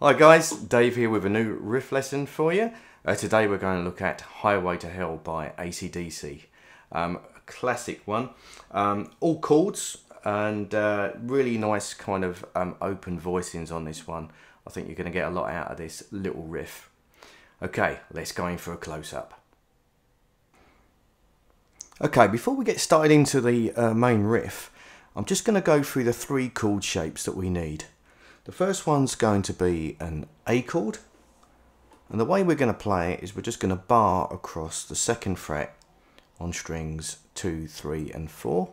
Hi guys, Dave here with a new riff lesson for you. Today we're going to look at Highway to Hell by AC/DC. A classic one. All chords and really nice kind of open voicings on this one. I think you're going to get a lot out of this little riff. Okay, let's go in for a close-up. Okay, before we get started into the main riff, I'm just going to go through the three chord shapes that we need. The first one's going to be an A chord, and the way we're going to play it is we're just going to bar across the second fret on strings 2, 3 and 4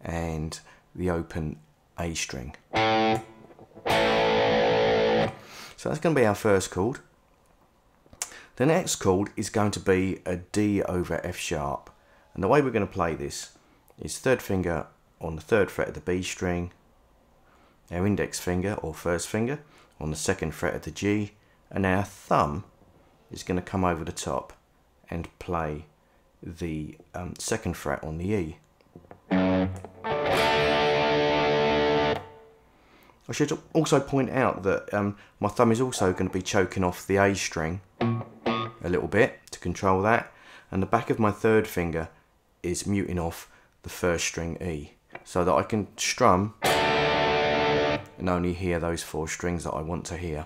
and the open A string. So that's going to be our first chord. The next chord is going to be a D over F sharp, and the way we're going to play this is third finger on the third fret of the B string, our index finger or first finger on the second fret of the G, and our thumb is going to come over the top and play the second fret on the E. I should also point out that my thumb is also going to be choking off the A string a little bit to control that, and the back of my third finger is muting off the first string E so that I can strum and only hear those 4 strings that I want to hear.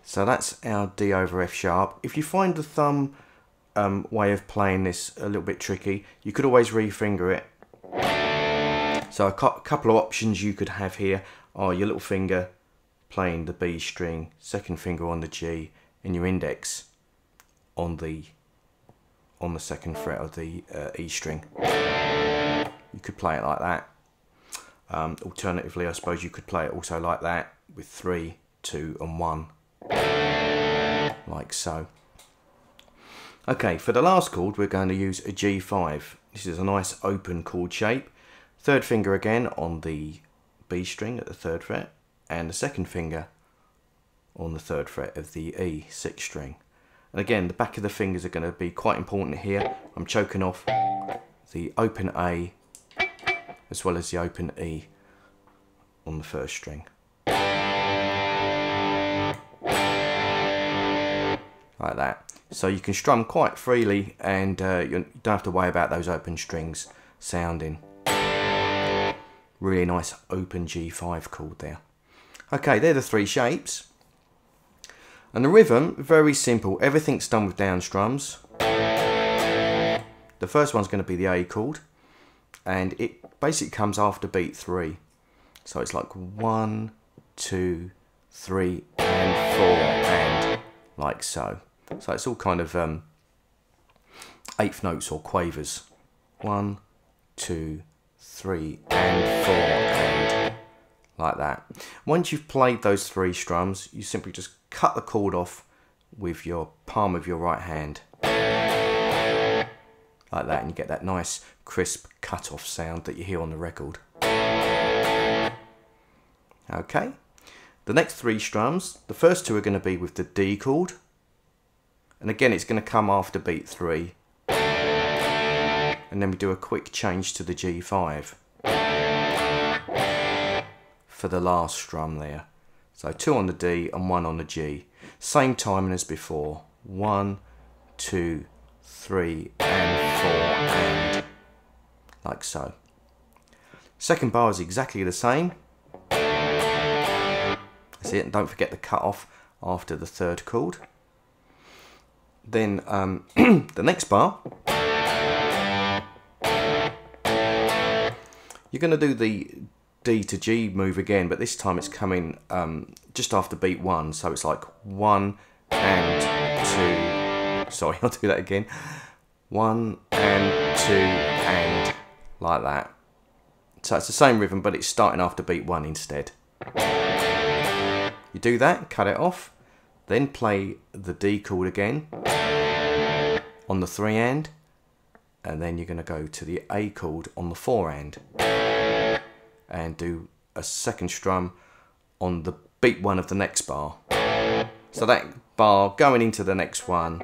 So that's our D over F sharp. If you find the thumb way of playing this a little bit tricky, you could always re-finger it. So a couple of options you could have here are your little finger playing the B string, second finger on the G, and your index on the second fret of the E string. You could play it like that. Alternatively, I suppose you could play it also like that with 3, 2 and 1, like so. Okay, for the last chord we're going to use a G5. This is a nice open chord shape. Third finger again on the B string at the third fret, and the second finger on the third fret of the E, 6th string. And again, the back of the fingers are going to be quite important here. I'm choking off the open A as well as the open E on the first string. Like that. So you can strum quite freely and you don't have to worry about those open strings sounding. Really nice open G5 chord there. Okay, they're the 3 shapes. And the rhythm, very simple. Everything's done with down strums. The first one's going to be the A chord, and it basically comes after beat 3. So it's like 1, 2, 3 and 4 and like so. So it's all kind of 8th notes or quavers. 1, 2, 3 and 4 and like that. Once you've played those 3 strums, you simply just cut the chord off with your palm of your right hand. Like that, and you get that nice crisp cut off sound that you hear on the record. Okay, the next 3 strums, the first 2 are going to be with the D chord, and again it's going to come after beat 3, and then we do a quick change to the G5 for the last strum there. So 2 on the D and 1 on the G, same timing as before. 1, 2, 3 and 4 and like so. Second bar is exactly the same. That's it, and don't forget the cut off after the third chord. Then the next bar, you're going to do the D to G move again, but this time it's coming just after beat 1, so it's like 1 and 2. Sorry, I'll do that again. 1 and 2 and like that. So it's the same rhythm, but it's starting after beat 1 instead. You do that, cut it off, then play the D chord again on the 3 hand, and then you're going to go to the A chord on the 4 hand and do a second strum on the beat 1 of the next bar. So that bar going into the next one,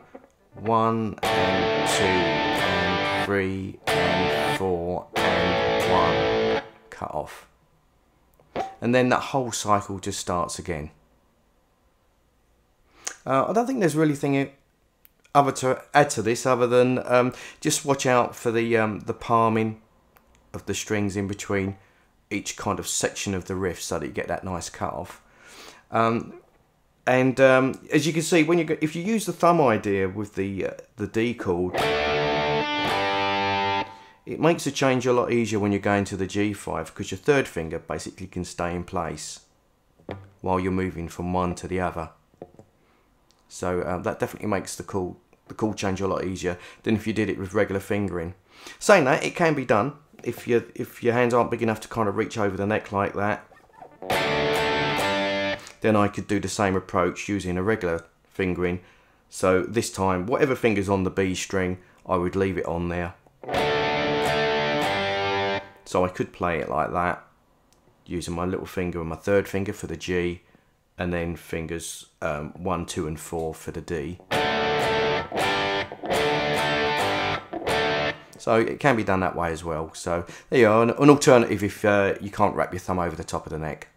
1 and 2 and 3 and 4 and 1, cut off. and then that whole cycle just starts again. I don't think there's really anything other to add to this other than just watch out for the palming of the strings in between each kind of section of the riff, so that you get that nice cut off. As you can see, if you use the thumb idea with the D chord, it makes the change a lot easier when you're going to the G5, because your third finger basically can stay in place while you're moving from one to the other. So that definitely makes the chord change a lot easier than if you did it with regular fingering. Saying that, it can be done if your hands aren't big enough to kind of reach over the neck like that. Then I could do the same approach using a regular fingering. So this time, whatever finger's on the B string, I would leave it on there. So I could play it like that, using my little finger and my third finger for the G, and then fingers 1, 2 and 4 for the D. So it can be done that way as well. So there you are, an alternative if you can't wrap your thumb over the top of the neck.